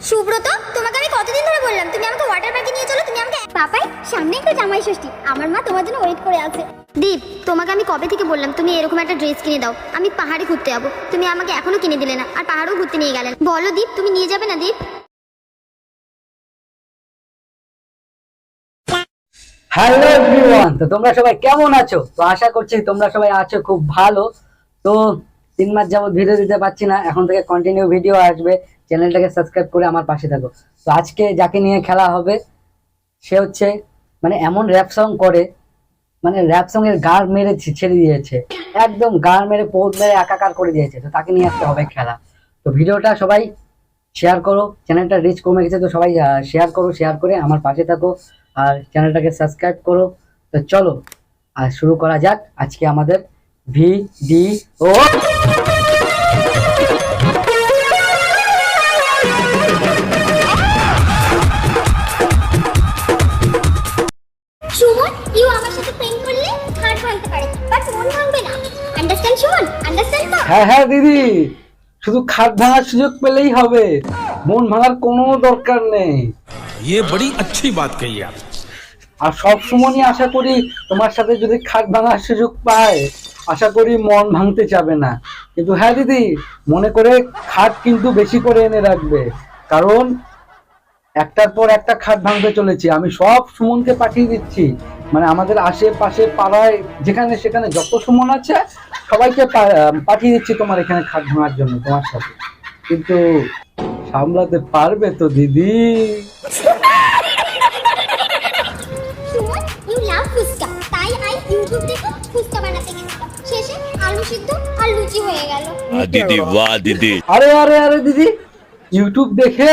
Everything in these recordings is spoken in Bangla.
সুব্রত, তোমাকে আমি কতদিন ধরে বললাম তুমি আমাকে ওয়াটার পার্কে নিয়ে চলো, তুমি আমাকে পাপাই সামনেই তো জামাই ষষ্ঠী, আমার মা তোমার জন্য ওয়েট করে আছে। দীপ, তোমাকে আমি কবে থেকে বললাম তুমি এরকম একটা ড্রেস কিনে দাও, আমি পাহাড়ে ঘুরতে যাবো, তুমি আমাকে এখনো কিনে দিলে না, আর পাহাড়েও ঘুরতে নিয়ে গেলেন। বলো দীপ, তুমি নিয়ে যাবে না দীপ? হ্যালো এভরিওয়ান, তো তোমরা সবাই কেমন আছো? তো আশা করছি তোমরা সবাই আছো খুব ভালো। তো 3 মাস যাবত ভিডিও দিতে পারছি না, এখন থেকে কন্টিনিউ ভিডিও আসবে। চ্যানেলটাকে সাবস্ক্রাইব করে আমার পাশে থাকো। তো আজকে যাকে নিয়ে খেলা হবে সে হচ্ছে মানে এমন র্যাপ সং করে, মানে র্যাপ সং এর গার মেরে ছেড়ে দিয়েছে, একদম গার মেরে পোদ মেরে একাকার করে দিয়েছে। তো তাকে নিয়ে আজকে হবে খেলা। তো ভিডিওটা সবাই শেয়ার করো, চ্যানেলটা রিচ কমে গেছে, তো সবাই শেয়ার করো, শেয়ার করে আমার পাশে থাকো আর চ্যানেলটাকে সাবস্ক্রাইব করো। তো চলো আর শুরু করা যাক আজকে আমাদের ভিডিও। সুমন, ইউ আমার সাথে প্রেম করলে হার্ট ভাঙতে পারে, বাট মন ভাঙবে না। আন্ডারস্ট্যান্ড সুমন? আন্ডারস্ট্যান্ড তো? হ্যাঁ হ্যাঁ দিদি, শুধু খাট ভাঙার সুযোগ পেলেই হবে, মন ভাঙার কোনো দরকার নেই। ये बड़ी अच्छी बात कही आप। আর সব সময়ই আশা করি তোমার সাথে যদি খাট ভাঙার সুযোগ পায়, আশা করি মন ভাঙতে যাবে না। কিন্তু হ্যাঁ দিদি, মনে করে খাট কিন্তু বেশি করে এনে রাখবে, কারণ একটার পর একটা খাট ভাঙতে চলেছি। আমি সব সুমনকে পাঠিয়ে দিচ্ছি, মানে আমাদের আশেপাশে পাড়ায় যেখানে সেখানে যত সুমন আছে সবাইকে পাঠিয়ে দিচ্ছি তোমার এখানে খাট ভাঙার জন্য তোমার সাথে। কিন্তু সামলাতে পারবে তো দিদি? সুমন, ইউ লাভ ফুচকা, তাই আই ইউটিউব দেখে ফুচকা বানাতে গেছিলাম, শেষে আলু সিদ্ধ আর লুচি হয়ে গেল। दीदी वाह दीदी। আরে আরে আরে দিদি, ইউটিউব দেখে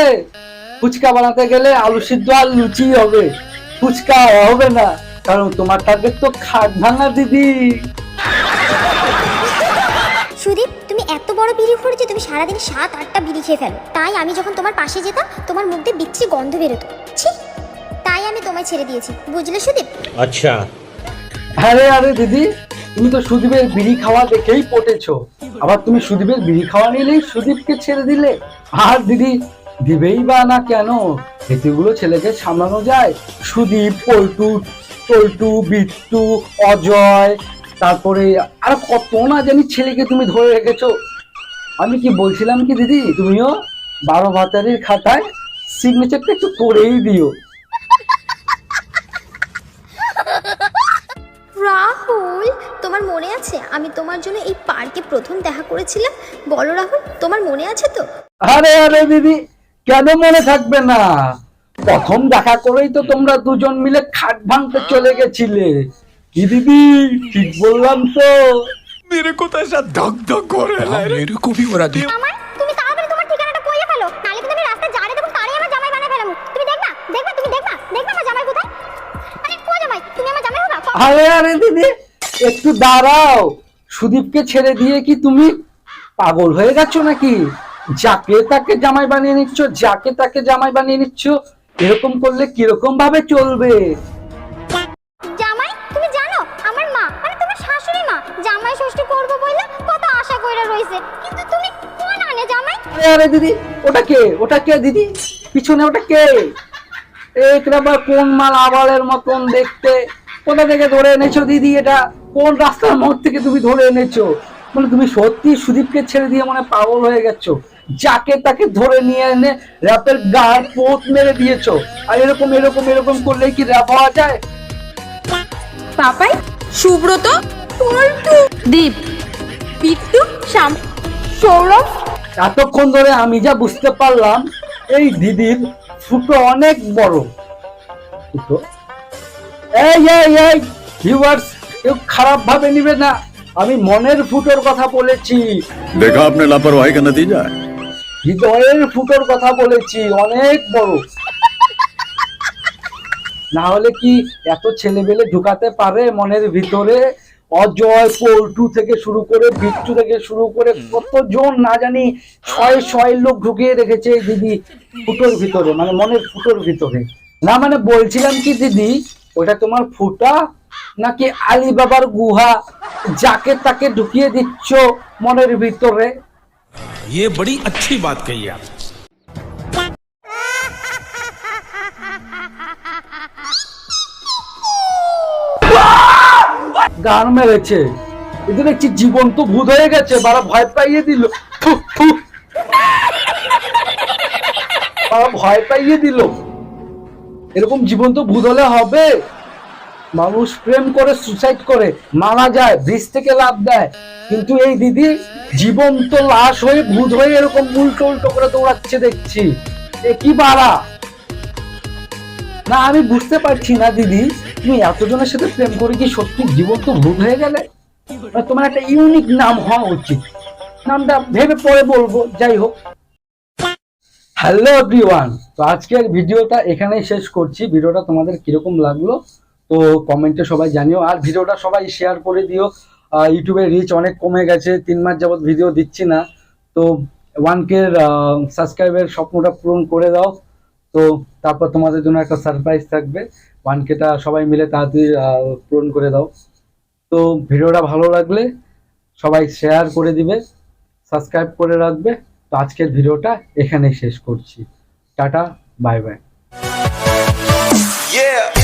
ফুচকা বানাতে গেলে আলু সিদ্ধ আর লুচি হবে, ফুচকা হবে না, কারণ তোমার টার্গেট তো খাট ভাঙা দিদি। সুদীপ, তুমি এত বড় বিড়ি খোর যে তুমি সারাদিন 7-8টা বিড়ি খেয়ে ফেলো, তাই আমি যখন তোমার পাশে যেতাম তোমার মুখ দিয়ে বিচ্ছিরি গন্ধ বেরোতো, ছি, তাই আমি তোমায় ছেড়ে দিয়েছি, বুঝলে সুদীপ? अच्छा আরে আরে দিদি, তুমি তো সুদীপের বিড়ি খাওয়া দেখেই পটেছো, আবার তুমি সুদীপের বিড়ি খাওয়া নিলেই সুদীপকে ছেড়ে দিলে। আর দিদি দিবেই বা না কেন, এতগুলো ছেলেকে সামলানো যায়? সুদীপ, পল্টু, টল্টু, বিট্টু, অজয়, তারপরে আর কত না জানি ছেলেকে তুমি ধরে রেখেছো। আমি কি বলছিলাম কি দিদি, তুমিও 12 ভাতারির খাতায় সিগনেচারটা একটু করেই দিও। রাহুল, তোমার মনে আছে আমি তোমার জন্য এই পার্কে প্রথম দেখা করেছিলাম? বলো রাহুল, তোমার মনে আছে তো? আরে আরে দিদি, কেন মনে থাকবে না? প্রথম দেখা করেই তো তোমরা দুজন মিলে খাট ভাঙতে চলে গেছিলে। কি দিদি, ঠিক বললাম তো? मेरे को तो ऐसा धक धक हो रहा है। मेरे को भी हो रहा है। আমার, তুমি তাড়াতাড়ি তোমার ঠিকানাটা কইয়ে ফেলো, নালে কিন্তু আমি রাস্তায় যারে দেখো তারই আমার জামাই বানায় ফেলামু। তুমি দেখবা দেখবা তুমি দেখবা দেখবা আমার জামাই কোথায়? আরে কো জামাই, তুমি আমার জামাই হবা? আরে আরে দিদি, একটু দাঁড়াও। সুদীপকে ছেড়ে দিয়ে কি তুমি পাগল হয়ে গেছো নাকি? যাকে তাকে জামাই বানিয়ে নিচ্ছ, যাকে তাকে জামাই বানিয়ে নিচ্ছ, এরকম করলে কিরকম ভাবে চলবে? জামাই, তুমি জানো আমার মা মানে তোমার শাশুড়ি মা জামাই ষষ্ঠী করবে বইলা কত আশা কইরা রইছে, কিন্তু তুমি কোন আনে জামাই? আরে আরে দিদি, ওটা কে? ওটা কে দিদি? পিছনে ওটা কে? এটা আবার কোন মাল আবালের মতন দেখতে? কোথা থেকে ধরে এনেছো দিদি? এটা কোন রাস্তার মোড় থেকে তুমি ধরে এনেছো? মানে তুমি সত্যি সুদীপকে ছেড়ে দিয়ে মানে পাগল হয়ে গেছো, যাকে তাকে ধরে নিয়ে এনে র্যাপের গায়ে পোত মেরে দিয়েছো। আর এরকম এরকম এরকম করলে কি র্যাপ হওয়া যায়? পাপাই, সুব্রত, পল্টু, দীপ, বিট্টু, শ্যাম, সৌরভ। এতক্ষণ ধরে আমি যা বুঝতে পারলাম, এই দিদির ফুটো অনেক বড়। ফুটো, এই এই এই ভিউয়ার্স, কেউ খারাপ ভাবে নিবে না, আমি মনের ফুটোর কথা বলেছি, देखा आपने लापरवाही का नतीजा है। হৃদয়ের ফুটোর কথা বলেছি, অনেক বড়। না হলে কি এত ছেলেবেলে ঢুকাতে পারে মনের ভিতরে? অজয়, পল্টু থেকে শুরু করে বিট্টু থেকে শুরু করে কতজন না জানি শয়ে শয়ে লোক ঢুকিয়ে রেখেছে এই দিদি ফুটোর ভিতরে, মানে মনের ফুটোর ভিতরে। না মানে বলছিলাম কি দিদি, ওটা তোমার ফুটা নাকি আলী বাবার গুহা, যাকে তাকে ঢুকিয়ে দিচ্ছ মনের ভিতরে? ये बड़ी अच्छी बात कही आप। গান মেরেছে। এদের দেখছি জীবন্ত ভূত হয়ে গেছে, বারা ভয় পাইয়ে দিল। থু, থু। বারা ভয় পাইয়ে দিল। এরকম জীবন্ত ভূত হলে হবে? মানুষ প্রেম করে সুসাইড করে মারা যায়, ব্রিজ থেকে লাফ দেয়, কিন্তু এই দিদি জীবন্ত লাশ হয়ে ভূত হয়ে এরকম উল্টো উল্টো করে দৌড়াচ্ছে দেখছি। এ কি বাড়া? না আমি বুঝতে পারছি না দিদি, তুমি এতজনের সাথে প্রেম করে কি সত্যি জীবন্ত ভূত হয়ে গেলে? তোমার একটা ইউনিক নাম হওয়া উচিত, নামটা ভেবে পরে বলবো। যাই হোক, হ্যালো এভরিওয়ান, তো আজকের ভিডিওটা এখানেই শেষ করছি। ভিডিওটা তোমাদের কিরকম লাগলো তো কমেন্টে সবাই জানিও, আর ভিডিওটা সবাই শেয়ার করে দিও। ইউটিউবে রিচ অনেক কমে গেছে, 3 মাস যাবত ভিডিও দিচ্ছি না, তো 1K সাবস্ক্রাইবের স্বপ্নটা পূরণ করে দাও। তো তারপর তোমাদের জন্য একটা সারপ্রাইজ থাকবে, 1Kটা সবাই মিলে তাড়াতাড়ি পূরণ করে দাও। তো ভিডিওটা ভালো লাগলে সবাই শেয়ার করে দিবে, সাবস্ক্রাইব করে রাখবে। তো আজকের ভিডিওটা এখানেই শেষ করছি। Tata, bye bye. Yeah.